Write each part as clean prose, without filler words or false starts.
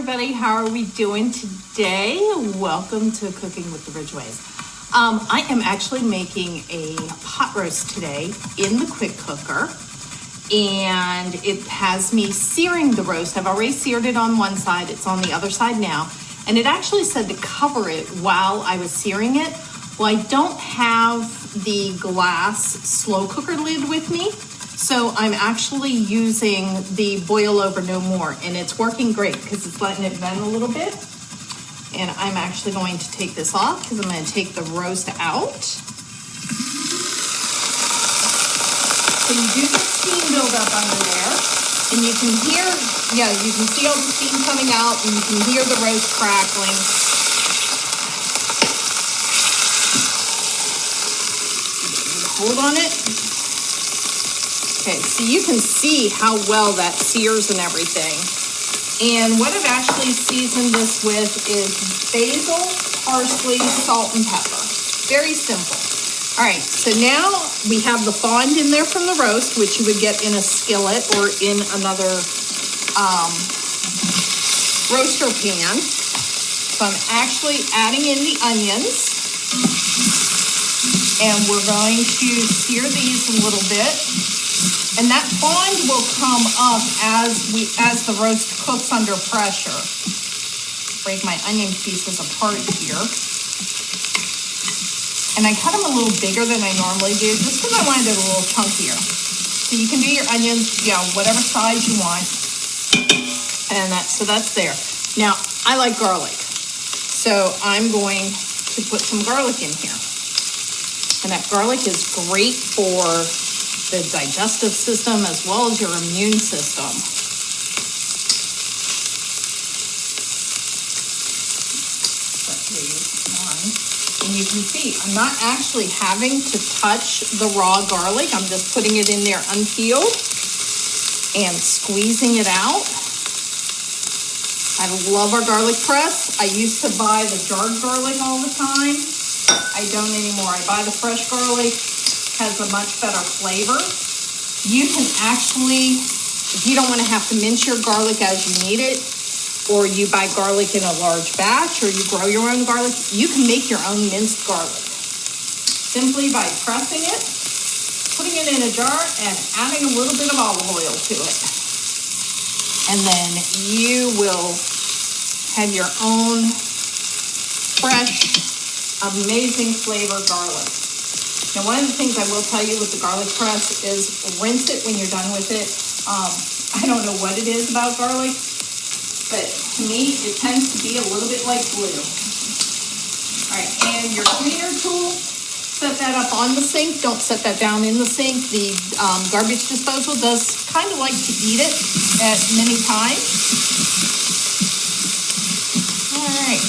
everybody. How are we doing today? Welcome to Cooking with the Ridgeways. I am actually making a pot roast today in the quick cooker, and it has me searing the roast. I've already seared it on one side. It's on the other side now, and it actually said to cover it while I was searing it. Well, I don't have the glass slow cooker lid with me, so I'm actually using the boil over no more, and it's working great because it's letting it vent a little bit. And I'm actually going to take this off because I'm going to take the roast out. So you do get steam build up under there, and you can hear, you can see all the steam coming out, and you can hear the roast crackling. Hold on it. Okay, so you can see how well that sears and everything. And what I've actually seasoned this with is basil, parsley, salt, and pepper. Very simple. All right, so now we have the fond in there from the roast, which you would get in a skillet or in another roaster pan. So I'm actually adding in the onions. And we're going to sear these a little bit. And that fond will come up as the roast cooks under pressure. Break my onion pieces apart here. And I cut them a little bigger than I normally do, just because I wanted it a little chunkier. So you can do your onions, whatever size you want. And so that's there. Now, I like garlic. So I'm going to put some garlic in here. And that garlic is great for the digestive system as well as your immune system. And you can see, I'm not actually having to touch the raw garlic. I'm just putting it in there unpeeled and squeezing it out. I love our garlic press. I used to buy the jarred garlic all the time. I don't anymore. I buy the fresh garlic. Has a much better flavor. You can actually, if you don't want to have to mince your garlic as you need it, or you buy garlic in a large batch, or you grow your own garlic, you can make your own minced garlic. Simply by pressing it, putting it in a jar, and adding a little bit of olive oil to it. And then you will have your own fresh, amazing flavor garlic. Now, one of the things I will tell you with the garlic press is rinse it when you're done with it. I don't know what it is about garlic, but to me, it tends to be a little bit like glue. All right, and your cleaner tool, set that up on the sink. Don't set that down in the sink. The garbage disposal does kind of like to eat it at many times. All right.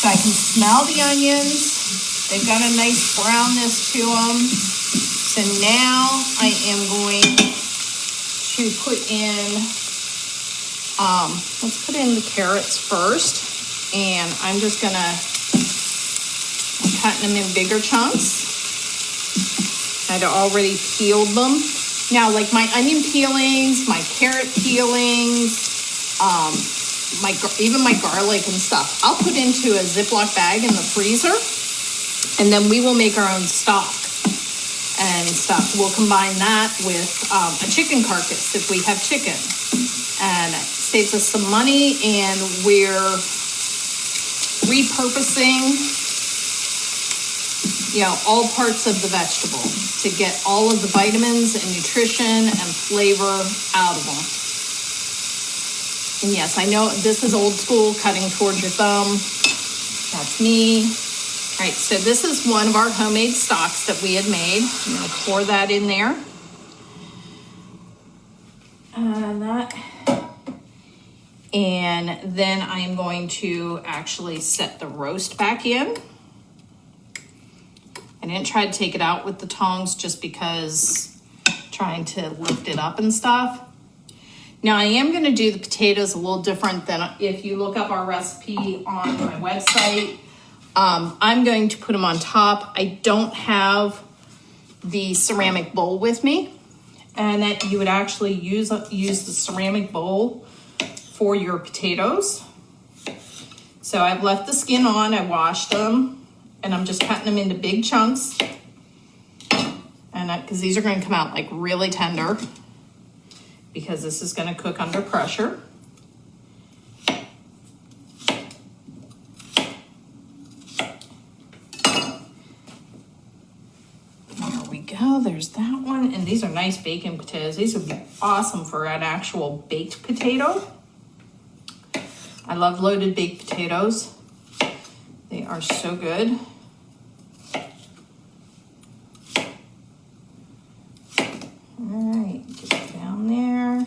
So I can smell the onions. They've got a nice brownness to them. So now I am going to put in, let's put in the carrots first. And I'm just gonna, I'm cutting them in bigger chunks. I'd already peeled them. Now, like my onion peelings, my carrot peelings, even my garlic and stuff, I'll put into a Ziploc bag in the freezer, and then we will make our own stock and stuff. We'll combine that with a chicken carcass if we have chicken, and it saves us some money, and we're repurposing, all parts of the vegetable to get all of the vitamins and nutrition and flavor out of them. And yes, I know this is old school, cutting towards your thumb. That's me. All right, so this is one of our homemade stocks that we had made. I'm gonna pour that in there. And then I'm going to actually set the roast back in. I didn't try to take it out with the tongs just because trying to lift it up and stuff. Now, I am going to do the potatoes a little different than if you look up our recipe on my website. I'm going to put them on top. I don't have the ceramic bowl with me. and that you would actually use the ceramic bowl for your potatoes. So I've left the skin on, I washed them, and I'm just cutting them into big chunks. And because these are going to come out like really tender, because this is going to cook under pressure. There we go, there's that one. And these are nice bacon potatoes. These would be awesome for an actual baked potato. I love loaded baked potatoes. They are so good. All right, get it down there.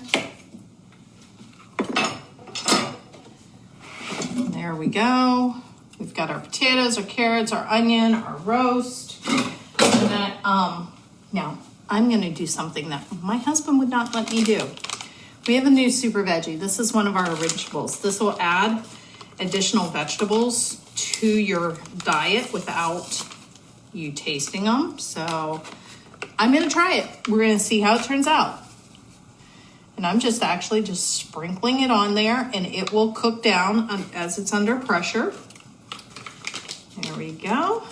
And there we go. We've got our potatoes, our carrots, our onion, our roast. And that, now I'm gonna do something that my husband would not let me do. We have a new super veggie. This is one of our originables. This will add additional vegetables to your diet without you tasting them. So I'm gonna try it. We're gonna see how it turns out. And I'm just sprinkling it on there, and it will cook down as it's under pressure. There we go.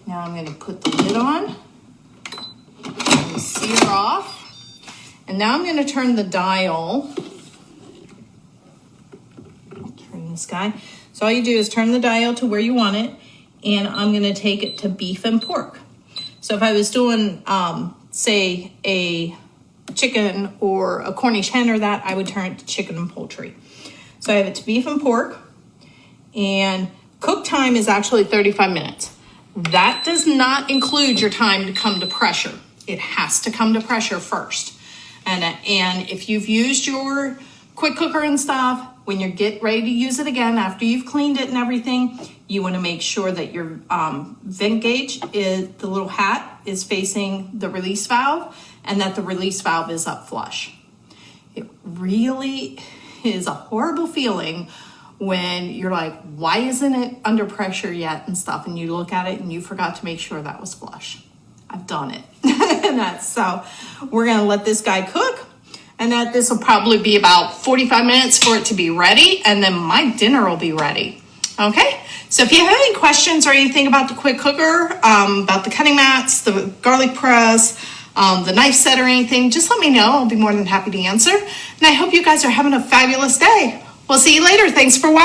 Now I'm gonna put the lid on and sear off. And now I'm going to turn the dial. Turn this guy. So all you do is turn the dial to where you want it, and I'm going to take it to beef and pork. So if I was doing, say, a chicken or a Cornish hen or that, I would turn it to chicken and poultry. So I have it to beef and pork, and cook time is actually 35 minutes. That does not include your time to come to pressure. It has to come to pressure first. And if you've used your quick cooker and stuff, when you get ready to use it again, after you've cleaned it and everything, you want to make sure that your vent gauge, the little hat, is facing the release valve, and that the release valve is up flush. It really is a horrible feeling when you're like, why isn't it under pressure yet and stuff, and you look at it and you forgot to make sure that was flush. I've done it. And so we're gonna let this guy cook, and that this will probably be about 45 minutes for it to be ready, and then my dinner will be ready. Okay, so if you have any questions or anything about the quick cooker, about the cutting mats, the garlic press, the knife set or anything, just let me know. I'll be more than happy to answer. And I hope you guys are having a fabulous day. We'll see you later. Thanks for watching.